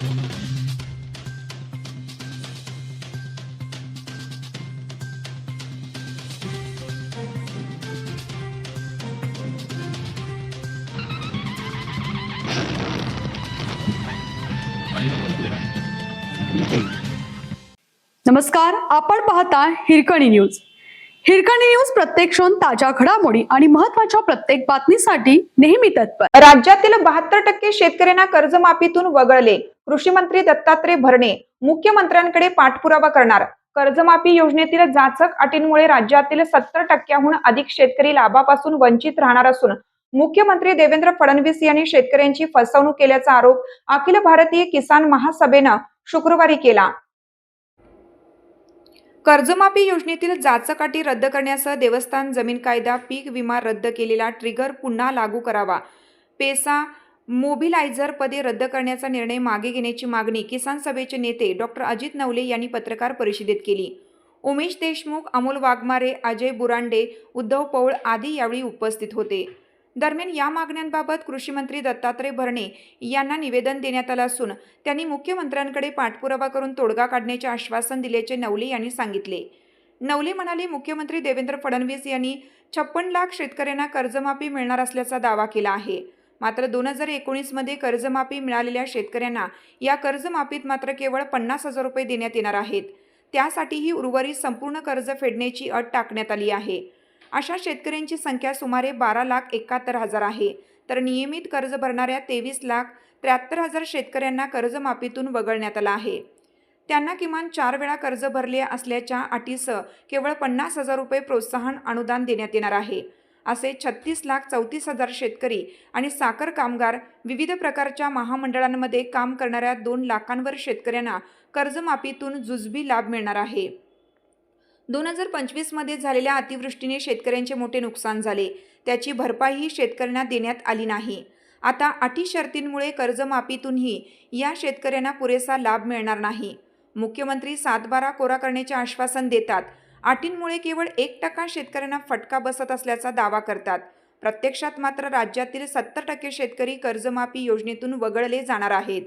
नमस्कार, आपण पाहता हिरकणी न्यूज. हिरकणी न्यूज प्रत्येक क्षण ताज्या घडामोडी आणि महत्त्वाच्या प्रत्येक बातमीसाठी नेहमी तत्पर. राज्यातील 72% शेतकऱ्यांना कर्जमाफीतून वगळले. कृषी मंत्री दत्तात्रय भरणे मुख्यमंत्र्यांकडे पाठपुरावा करणार. कर्जमाफी योजनेतील जाचक अटींमुळे राज्यातील 70%हून अधिक शेतकरी लाभापासून वंचित राहणार असून मुख्यमंत्री देवेंद्र फडणवीस यांनी शेतकऱ्यांची फसवणूक केल्याचा आरोप अखिल भारतीय किसान महासभेनं शुक्रवारी केला. कर्जमाफी योजनेतील जाचक अटी रद्द करण्यासह देवस्थान जमीन कायदा, पीक विमा रद्द केलेला ट्रिगर पुन्हा लागू करावा. पेसा मोबिलायझर पदे रद्द करण्याचा निर्णय मागे घेण्याची मागणी किसान सभेचे नेते डॉक्टर अजित नवले यांनी पत्रकार परिषदेत केली. उमेश देशमुख, अमोल वाघमारे, अजय बुरांडे, उद्धव पौळ आदी यावेळी उपस्थित होते. दरम्यान या मागण्यांबाबत कृषी मंत्री दत्तात्रय भरणे यांना निवेदन देण्यात आलं असून त्यांनी मुख्यमंत्र्यांकडे पाठपुरावा करून तोडगा काढण्याचे आश्वासन दिल्याचे नवले यांनी सांगितले. नवले म्हणाले, मुख्यमंत्री देवेंद्र फडणवीस यांनी 56 लाख शेतकऱ्यांना कर्जमाफी मिळणार असल्याचा दावा केला आहे. मात्र 2019 मध्ये कर्जमाफी मिळालेल्या शेतकऱ्यांना या कर्जमाफीत मात्र केवळ 50,000 रुपये देण्यात येणार आहेत. त्यासाठीही उर्वरित संपूर्ण कर्ज फेडण्याची अट टाकण्यात आली आहे. अशा शेतकऱ्यांची संख्या सुमारे 12,71,000 आहे. तर नियमित कर्ज भरणाऱ्या 23,73,000 शेतकऱ्यांना कर्जमाफीतून वगळण्यात आलं आहे. त्यांना किमान 4 वेळा कर्ज भरले असल्याच्या अटीसह केवळ 50,000 रुपये प्रोत्साहन अनुदान देण्यात येणार आहे. असे 36,34,000 शेतकरी आणि साखर कामगार विविध प्रकारच्या महामंडळांमध्ये काम करणाऱ्या 2 लाखांवर शेतकऱ्यांना कर्जमाफीतून जुजबी लाभ मिळणार आहे. 2025 मध्ये झालेल्या अतिवृष्टीने शेतकऱ्यांचे मोठे नुकसान झाले. त्याची भरपाईही शेतकऱ्यांना देण्यात आली नाही. आता अटी शर्तींमुळे कर्जमाफीतूनही या शेतकऱ्यांना पुरेसा लाभ मिळणार नाही. मुख्यमंत्री 7/12 कोरा करण्याचे आश्वासन देतात. अटींमुळे केवळ 1% शेतकऱ्यांना फटका बसत असल्याचा दावा करतात. प्रत्यक्षात मात्र राज्यातील 70% शेतकरी कर्जमाफी योजनेतून वगळले जाणार आहेत.